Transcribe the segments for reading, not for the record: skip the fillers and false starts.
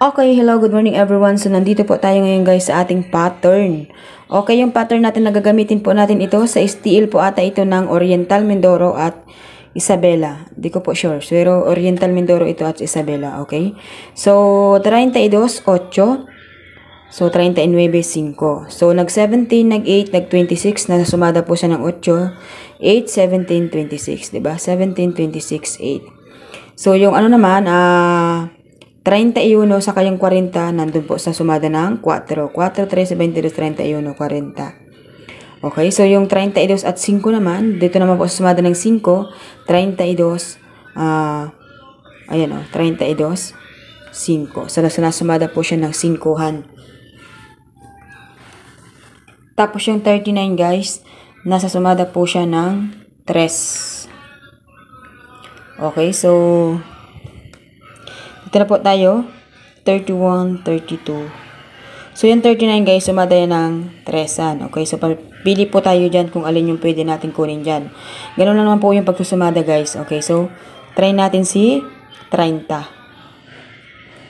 Okay, hello, good morning everyone. So, nandito po tayo ngayon guys sa ating pattern. Okay, yung pattern natin na gagamitin po natin ito sa steel po ata ito ng Oriental Mindoro at Isabela. Di ko po sure. Pero Oriental Mindoro ito at Isabela, okay? So, 32, 8. So, 39, 5. So, nag-17, nag-8, nag-26. Nasumada po siya ng 8. 8, 17, 26. Diba? 17, 26, 8. So, yung ano naman, 31 sa kayang 40, nandun po sa sumada ng 4. 4, 13, 22, 31, 40. Okay, so yung 32 at 5 naman, dito naman po sa sumada ng 5, 32, ayan o, 32, 5. So, nasumada po siya ng 5-han. Tapos yung 39 guys, nasa sumada po siya ng 3. Okay, so dito na po tayo, 31, 32. So, yung 39 guys, sumada yan ng 3-an. Okay, so pili po tayo dyan kung alin yung pwede natin kunin dyan. Ganun lang naman po yung pagsusumada guys. Okay, so try natin si 30.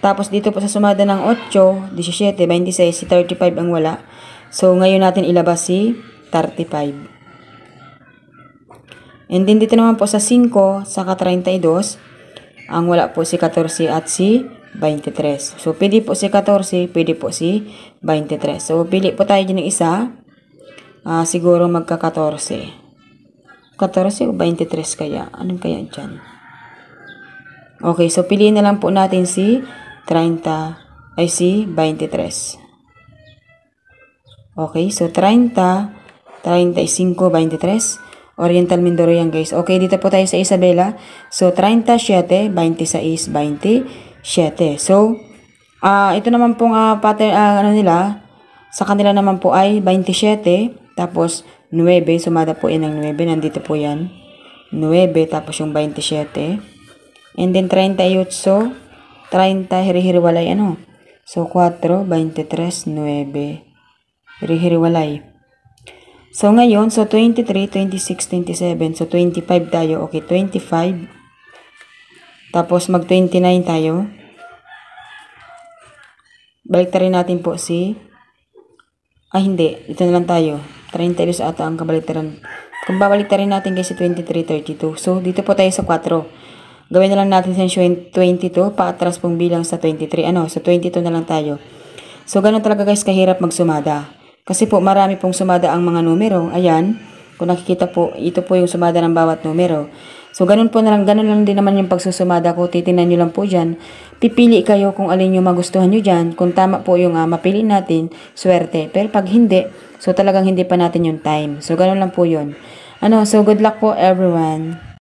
Tapos dito po sa sumada ng 8, 17, 26, si 35 ang wala. So, ngayon natin ilabas si 35. And then dito naman po sa 5, saka 32, ang wala po si 14 at si 23. So, pwede po si 14, pwede po si 23. So, pili po tayo dyan ng isa. Siguro magka-14. 14 o 23 kaya? Anong kaya dyan? Okay, so piliin na lang po natin si 30, ay si 23. Okay, so 30, 35, 23. Oriental Mindoro yan guys. Okay, dito po tayo sa Isabela. So, 37, 26, 27. So, ito naman pong pattern, ano nila, sa kanila naman po ay 27, tapos 9, sumada po yan ng 9, nandito po yan. 9, tapos yung 27. And then 38, so, 30, hiri-hiriwalay, ano? So, 4, 23, 9. Hiri-hiriwalay. So, ngayon, so 23, 26, 27. So, 25 tayo. Okay, 25. Tapos, mag-29 tayo. Baliktarin natin po si... hindi. Ito na lang tayo. 32 ata ang kabaliktaran. Kung babaliktarin natin kasi 23, 32. So, dito po tayo sa 4. Gawin na lang natin sa 22. Paatras pong bilang sa 23. Sa 22 na lang tayo. So, ganun talaga guys kahirap magsumada. Kasi po marami pong sumada ang mga numero. Ayan, kung nakikita po, ito po yung sumada ng bawat numero. So, ganun lang din naman yung pagsusumada ko. Titingnan nyo lang po dyan. Pipili kayo kung alin yung magustuhan nyo dyan. Kung tama po yung mapili natin, swerte. Pero pag hindi, so talagang hindi pa natin yung time. So, ganun lang po yun. So good luck po everyone.